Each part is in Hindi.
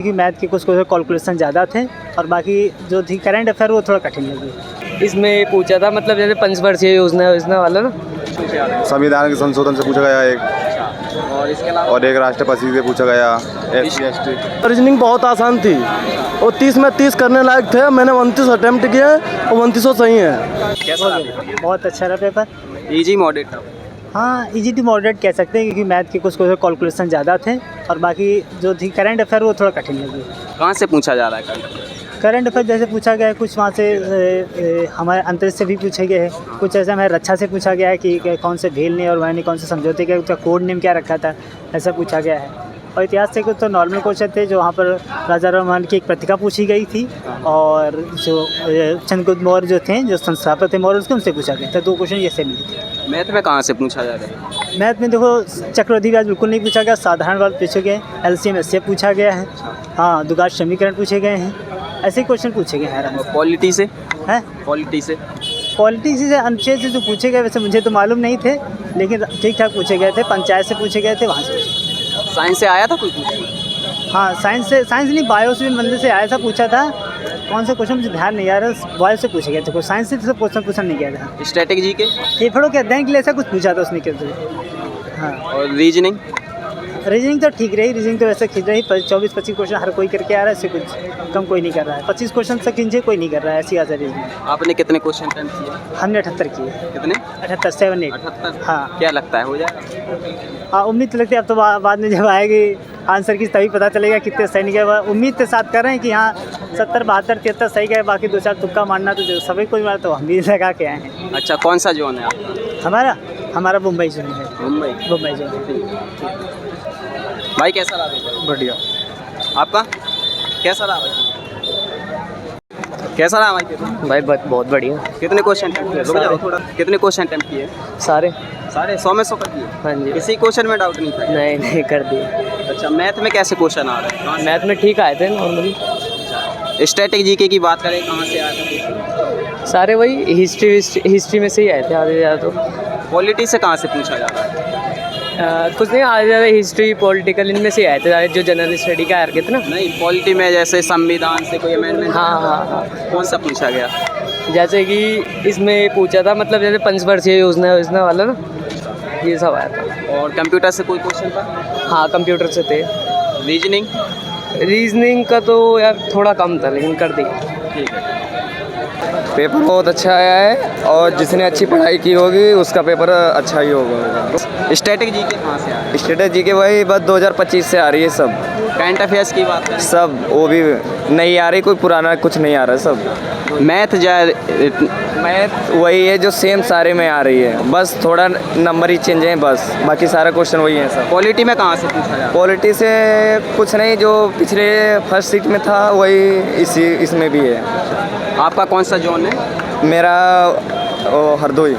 क्योंकि मैथ के कुछ कैलकुलेशन ज़्यादा थे और बाकी जो थी करंट अफेयर वो थोड़ा कठिन लगी। इसमें पूछा था मतलब जैसे पंचवर्षीय योजना वाला ना, संविधान के संशोधन से पूछा गया एक, और इसके अलावा और एक राष्ट्रपति से पूछा गया, SC ST। रीजनिंग बहुत आसान थी और 30 में 30 करने लायक थे। मैंने 29 अटैम्प्ट किए और 29 सही है। कैसा रहा? बहुत अच्छा रहा पेपर। इजी मॉडरेट था? हाँ, इजी टू मॉडरेट कह सकते हैं क्योंकि मैथ के कुछ कैलकुलेशन ज़्यादा थे और बाकी जो थी करंट अफेयर वो थोड़ा कठिन लगी। कहाँ से पूछा जा रहा है करंट अफेयर जैसे पूछा गया है कुछ वहाँ से हमारे अंतरिक्ष से भी पूछे गए हैं, कुछ ऐसा हमारे रक्षा से पूछा गया है कि कौन से भेल ने और वह कौन से समझौते के उसका कोड नेम क्या रखा था, ऐसा पूछा गया है। और इतिहास से कुछ तो नॉर्मल क्वेश्चन थे जो वहाँ पर राजा रमन की एक पत्रिका पूछी गई थी और जो चंद्रगुप्त मौर्य जो थे जो संस्थापक थे मौर्य उसके उनसे पूछा गया था। 2 क्वेश्चन ये से मिले थे। मैथ में कहाँ से पूछा जा रहा है? मैथ में देखो चक्रवृद्धि ब्याज बिल्कुल नहीं पूछा गया, साधारण वर्ग पूछे गए, LCM SCF पूछा गया है, हाँ द्विघात समीकरण पूछे गए हैं, ऐसे क्वेश्चन पूछे गए हैं। पॉलिटी से हैं पॉलिटी से पॉलिटिक्स से अनुच्छेद से जो पूछे गए वैसे मुझे तो मालूम नहीं थे लेकिन ठीक ठाक पूछे गए थे। पंचायत से पूछे गए थे, वहाँ से साइंस से आया था कोई क्वेश्चन? हाँ साइंस नहीं बायो से भी मंदिर से आया था, पूछा था। कौन सा क्वेश्चन मुझे ध्यान नहीं आ रहा, बायो से पूछे गए थे। कोई साइंस से तो क्वेश्चन पूछा नहीं गया था। स्ट्रेटेजी के फेफड़ों के अध्ययन के लिए ऐसा कुछ पूछा था उसने के। हाँ, और रीजनिंग रीजनिंग तो ठीक रही, रीजनिंग तो वैसे खींच रही। 24-25 क्वेश्चन हर कोई करके आ रहा है, इससे कुछ कम कोई नहीं कर रहा है। 25 क्वेश्चन तक खींचे कोई नहीं कर रहा है, ऐसी आजा रीजनिंग। आपने कितने क्वेश्चन अटेम्प्ट किए? हमने 78 किए। कितने? 78 7 8। 78? हाँ। क्या लगता है हो जाएगा? हाँ, उम्मीद तो लगती है। अब तो बाद में जब आएगी आंसर की तभी पता चलेगा कितने सही नहीं गए। उम्मीद के साथ कर रहे हैं कि हाँ 70 72 73 सही गए, बाकी 2-4 तुक्का मारना तो सभी कोई मारा, तो हम भी लगा के आए हैं। अच्छा, कौन सा जोन है आपका? हमारा मुंबई जोन है। मुंबई जोन। भाई कैसा रहा पेपर? बढ़िया। आपका कैसा रहा भाई? कैसा रहा भाई पेपर? भाई बहुत बढ़िया। कितने क्वेश्चन अटेम्प्ट किए? रुक जाओ थोड़ा। कितने क्वेश्चन अटेम्प्ट किए? सारे 100 में 100 कर दिए? हाँ जी। किसी क्वेश्चन में डाउट नहीं था? नहीं कर दिए। अच्छा, मैथ में कैसे क्वेश्चन आ रहे हैं? मैथ में ठीक आए थे नॉर्मली। स्टैटिक जीके की बात करें, कहाँ से आया था? सारे वही हिस्ट्री में से ही आए थे आधे ज़्यादा। तो पॉलिटी से कहाँ से पूछा जा रहा है? कुछ नहीं, आधे ज़्यादा हिस्ट्री पॉलिटिकल इनमें से ही आए थे जो जनरल स्टडी का आर के थे ना। नहीं, पॉलिटी में जैसे संविधान से कोई अमेंडमेंट? हाँ। कौन सा पूछा गया? जैसे कि इसमें पूछा था मतलब जैसे पंचवर्षीय योजना वाला ना, ये सब आया था। और कंप्यूटर से कोई क्वेश्चन था? हाँ, कंप्यूटर से थे। रीजनिंग का तो यार थोड़ा कम था लेकिन कर दिया। ठीक है। पेपर बहुत अच्छा आया है और जिसने अच्छी पढ़ाई की होगी उसका पेपर अच्छा ही होगा। स्टैटिक जीके कहाँ से आया? स्ट्रेटेजी के वही बस 2025 से आ रही है सब। करंट अफेयर्स की बात करें, सब वो भी नहीं आ रही, कोई पुराना कुछ नहीं आ रहा सब। मैथ मैथ वही है जो सेम सारे में आ रही है, बस थोड़ा नंबर ही चेंज है बस, बाकी सारा क्वेश्चन वही है सब। पॉलिटी में कहाँ से पूछा जाए? पॉलिटी से कुछ नहीं, जो पिछले फर्स्ट सीट में था वही इसमें भी है। आपका कौन सा जोन है? मेरा हरदोई।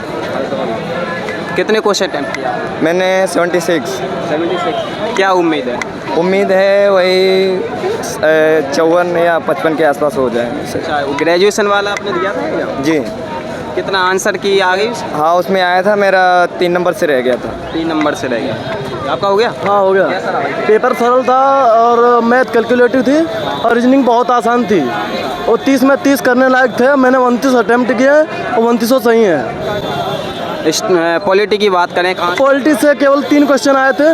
कितने क्वेश्चन अटेम्प्ट किया? मैंने 76। क्या उम्मीद है? उम्मीद है वही 54 या 55 के आसपास हो जाए। अच्छा, ग्रेजुएशन वाला आपने दिया था क्या? जी। कितना आंसर की आ गई? हाँ, उसमें आया था, मेरा 3 नंबर से रह गया था। 3 नंबर से रह गया। आपका हो गया? हाँ, हो गया। कैसा रहा भाई? पेपर सरल था और मैथ कैलकुलेटिव थी और रीजनिंग बहुत आसान थी और 30 में 30 करने लायक थे। मैंने 29 अटैम्प्ट किए और 29 सही है। पॉलिटी की बात करें, कहाँ? पॉलिटी से केवल 3 क्वेश्चन आए थे।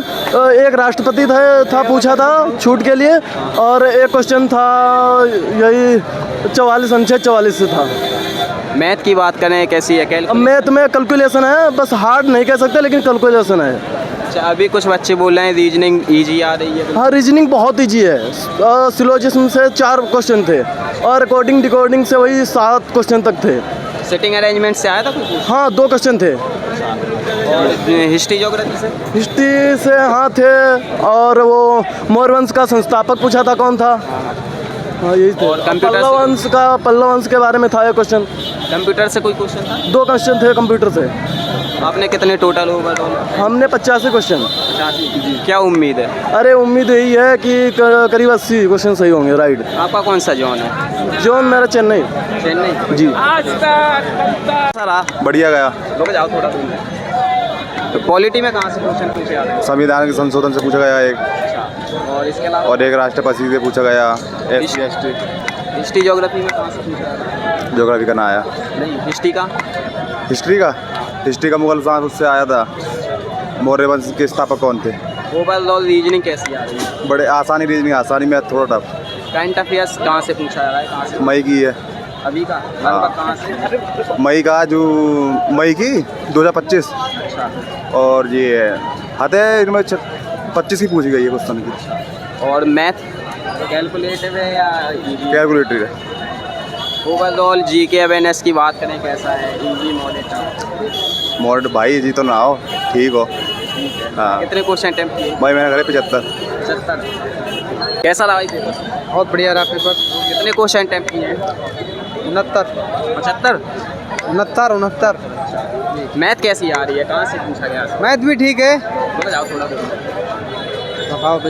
एक राष्ट्रपति था पूछा था छूट के लिए, और एक क्वेश्चन था यही 44 अनुच्छेद 44 से था। मैथ की बात करें, कैसी है? अब मैथ में कैलकुलेशन है, बस हार्ड नहीं कह सकते लेकिन कैलकुलेशन है। अच्छा, अभी कुछ बच्चे बोल रहे हैं रीजनिंग ईजी आ रही है। हाँ, रीजनिंग बहुत ईजी है। सिलोजिज्म से 4 क्वेश्चन थे और अकॉर्डिंग डिकोडिंग से वही 7 क्वेश्चन तक थे। सिटिंग अरेंजमेंट से आया था कुछ? हाँ, 2 क्वेश्चन थे। और हिस्ट्री ज्योग्राफी से? हिस्ट्री से हाँ थे, और वो मौर्य वंश का संस्थापक पूछा था कौन था। हाँ, यही थे। और कंप्यूटर पल्लव वंश के बारे में था ये क्वेश्चन। कंप्यूटर से कोई क्वेश्चन था? 2 क्वेश्चन थे कंप्यूटर से। आपने कितने टोटल ओवरऑल? हमने 85 क्वेश्चन। 85। क्या उम्मीद है? अरे उम्मीद यही है कि करीब 80 क्वेश्चन सही होंगे। राइट। आपका कौन सा जोन है? जोन मेरा चेन्नई जी। सर बढ़िया गया। रुक जाओ थोड़ा दूर। तो पॉलिटी में कहाँ से क्वेश्चन पूछे आ रहे हैं? संविधान के संशोधन से पूछा गया एक, और इसके अलावा और एक राष्ट्रपति से पूछा गया, SC ST हिस्ट्री ज्योग्राफी में कहाँ से पूछा है? ज्योग्राफी का ना आया। नहीं, हिस्ट्री का हिस्ट्री का मुगल शासन से आया था। मौर्य वंश के स्थापक कौन थे? ओवरऑल रीजनिंग कैसी आ रही है? बड़े आसानी रीजनिंग, आसानी मैथ थोड़ा टफ। करंट अफेयर्स कहाँ से पूछा जा रहा है, कहाँ से? मई की है, अभी का लगभग कहाँ से? मई की 2025। अच्छा, और ये आते हैं इनमें 25 की पूछी गई है क्वेश्चन की। और मैथ कैलकुलेटिव है या कैलकुलेटर है। ओवरऑल जीके अवेयरनेस की बात करें, कैसा है? Easy moderate? मॉडरेट भाई जी तो ना हो, ठीक हो। हाँ कितने क्वेश्चन अटेम्प्ट किए? भाई मैंने करे 75। 75। कैसा रहा भाई पेपर? बहुत बढ़िया रहा पेपर। कितने क्वेश्चन अटेम्प्ट किए हैं? 69 75। 69 मैथ कैसी आ रही है, कहाँ से पूछा गया? मैथ भी ठीक है। बोला जाओ थोड़ा। दबाव पे